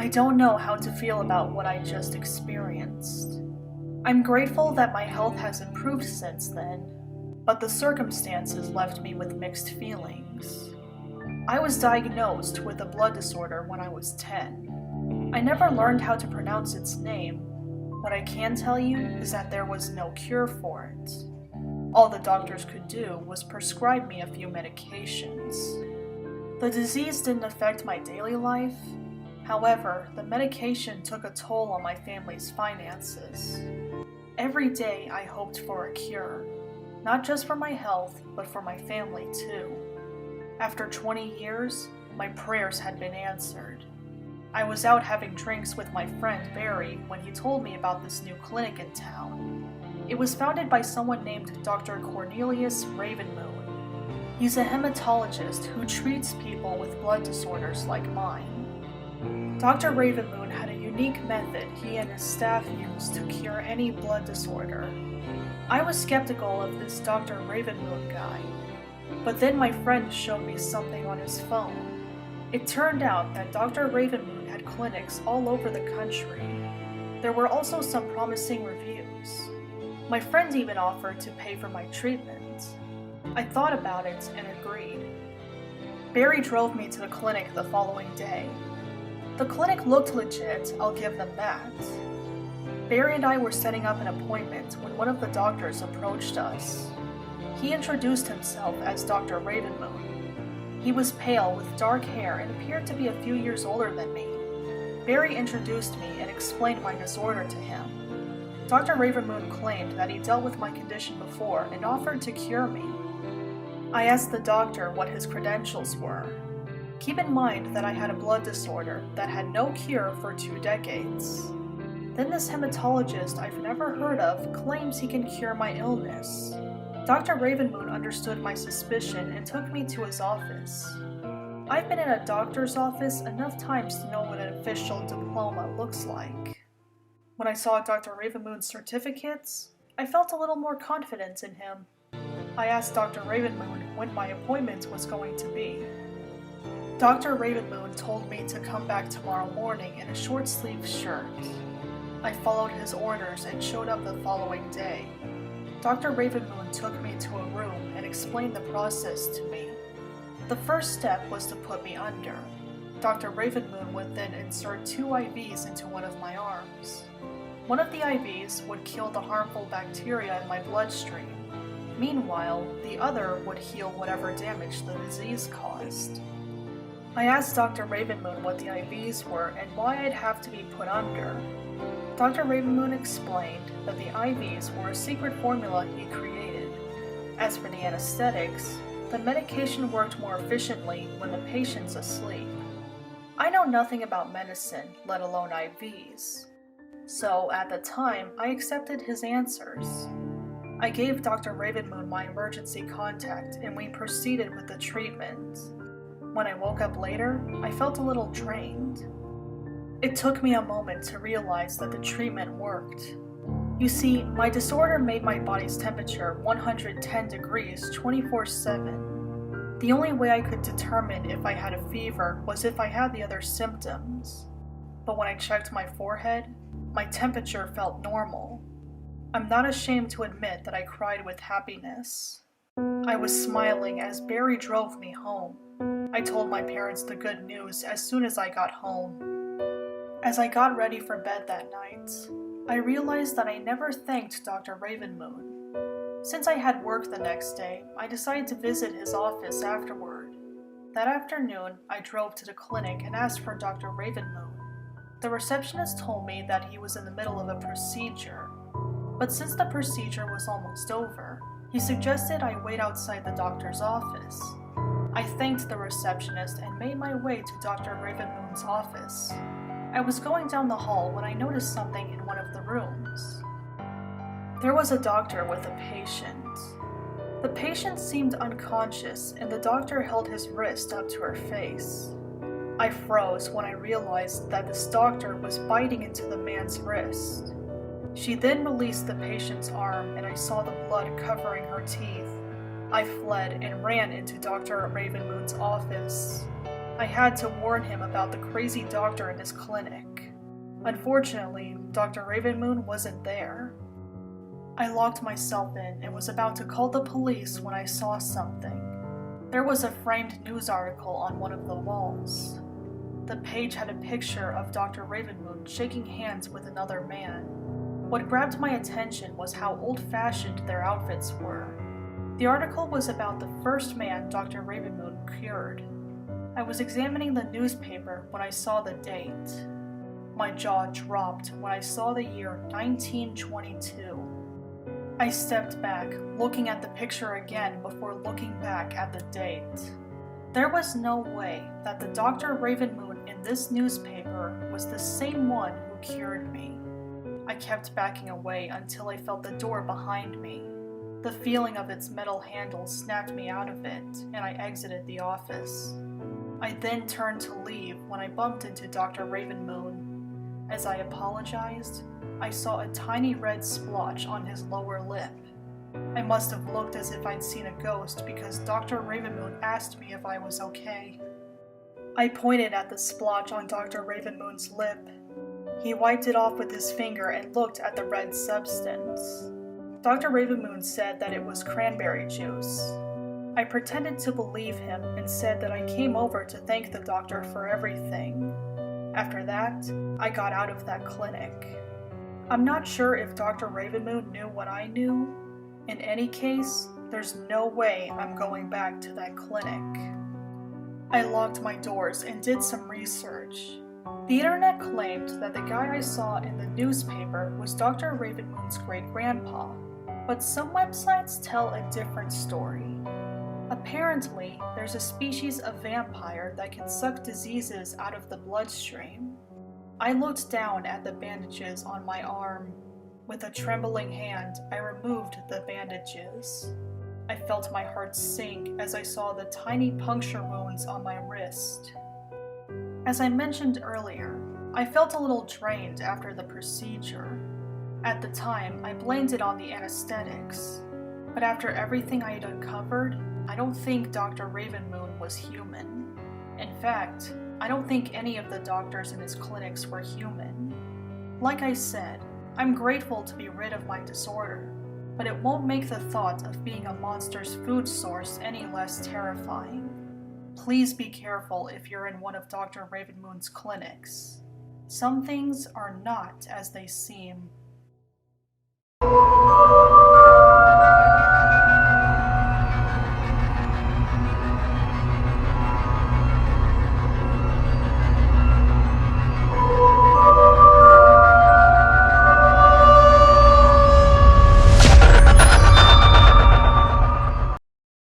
don't know how to feel about what I just experienced. I'm grateful that my health has improved since then, but the circumstances left me with mixed feelings. I was diagnosed with a blood disorder when I was 10. I never learned how to pronounce its name. What I can tell you is that there was no cure for it. All the doctors could do was prescribe me a few medications. The disease didn't affect my daily life. However, the medication took a toll on my family's finances. Every day I hoped for a cure, not just for my health, but for my family too. After 20 years, my prayers had been answered. I was out having drinks with my friend Barry when he told me about this new clinic in town. It was founded by someone named Dr. Cornelius Ravenmoon. He's a hematologist who treats people with blood disorders like mine. Dr. Ravenmoon had a unique method he and his staff used to cure any blood disorder. I was skeptical of this Dr. Ravenmoon guy, but then my friend showed me something on his phone. It turned out that Dr. Ravenmoon had clinics all over the country. There were also some promising reviews. My friend even offered to pay for my treatment. I thought about it and agreed. Barry drove me to the clinic the following day. The clinic looked legit, I'll give them that. Barry and I were setting up an appointment when one of the doctors approached us. He introduced himself as Dr. Ravenmoon. He was pale with dark hair and appeared to be a few years older than me. Barry introduced me and explained my disorder to him. Dr. Ravenmoon claimed that he dealt with my condition before and offered to cure me. I asked the doctor what his credentials were. Keep in mind that I had a blood disorder that had no cure for 2 decades. Then this hematologist I've never heard of claims he can cure my illness. Dr. Ravenmoon understood my suspicion and took me to his office. I've been in a doctor's office enough times to know what an official diploma looks like. When I saw Dr. Ravenmoon's certificates, I felt a little more confident in him. I asked Dr. Ravenmoon when my appointment was going to be. Dr. Ravenmoon told me to come back tomorrow morning in a short-sleeved shirt. I followed his orders and showed up the following day. Dr. Ravenmoon took me to a room and explained the process to me. The first step was to put me under. Dr. Ravenmoon would then insert 2 IVs into one of my arms. One of the IVs would kill the harmful bacteria in my bloodstream. Meanwhile, the other would heal whatever damage the disease caused. I asked Dr. Ravenmoon what the IVs were and why I'd have to be put under. Dr. Ravenmoon explained that the IVs were a secret formula he created. As for the anesthetics, the medication worked more efficiently when the patient's asleep. I know nothing about medicine, let alone IVs. So, at the time, I accepted his answers. I gave Dr. Ravenmoon my emergency contact and we proceeded with the treatment. When I woke up later, I felt a little drained. It took me a moment to realize that the treatment worked. You see, my disorder made my body's temperature 110 degrees 24/7. The only way I could determine if I had a fever was if I had the other symptoms. But when I checked my forehead, my temperature felt normal. I'm not ashamed to admit that I cried with happiness. I was smiling as Barry drove me home. I told my parents the good news as soon as I got home. As I got ready for bed that night, I realized that I never thanked Dr. Ravenmoon. Since I had work the next day, I decided to visit his office afterward. That afternoon, I drove to the clinic and asked for Dr. Ravenmoon. The receptionist told me that he was in the middle of a procedure. But since the procedure was almost over, he suggested I wait outside the doctor's office. I thanked the receptionist and made my way to Dr. Ravenmoon's office. I was going down the hall when I noticed something in one of the rooms. There was a doctor with a patient. The patient seemed unconscious and the doctor held his wrist up to her face. I froze when I realized that this doctor was biting into the man's wrist. She then released the patient's arm and I saw the blood covering her teeth. I fled and ran into Dr. Ravenmoon's office. I had to warn him about the crazy doctor in his clinic. Unfortunately, Dr. Ravenmoon wasn't there. I locked myself in and was about to call the police when I saw something. There was a framed news article on one of the walls. The page had a picture of Dr. Ravenmoon shaking hands with another man. What grabbed my attention was how old-fashioned their outfits were. The article was about the first man Dr. Ravenmoon cured. I was examining the newspaper when I saw the date. My jaw dropped when I saw the year 1922. I stepped back, looking at the picture again before looking back at the date. There was no way that the Dr. Ravenmoon in this newspaper was the same one who cured me. I kept backing away until I felt the door behind me. The feeling of its metal handle snapped me out of it, and I exited the office. I then turned to leave when I bumped into Dr. Ravenmoon. As I apologized, I saw a tiny red splotch on his lower lip. I must have looked as if I'd seen a ghost because Dr. Ravenmoon asked me if I was okay. I pointed at the splotch on Dr. Ravenmoon's lip. He wiped it off with his finger and looked at the red substance. Dr. Ravenmoon said that it was cranberry juice. I pretended to believe him and said that I came over to thank the doctor for everything. After that, I got out of that clinic. I'm not sure if Dr. Ravenmoon knew what I knew. In any case, there's no way I'm going back to that clinic. I locked my doors and did some research. The internet claimed that the guy I saw in the newspaper was Dr. Ravenmoon's great-grandpa, but some websites tell a different story. Apparently, there's a species of vampire that can suck diseases out of the bloodstream. I looked down at the bandages on my arm. With a trembling hand, I removed the bandages. I felt my heart sink as I saw the tiny puncture wounds on my wrist. As I mentioned earlier, I felt a little drained after the procedure. At the time, I blamed it on the anesthetics. But after everything I had uncovered, I don't think Dr. Ravenmoon was human. In fact, I don't think any of the doctors in his clinics were human. Like I said, I'm grateful to be rid of my disorder, but it won't make the thought of being a monster's food source any less terrifying. Please be careful if you're in one of Dr. Ravenmoon's clinics. Some things are not as they seem.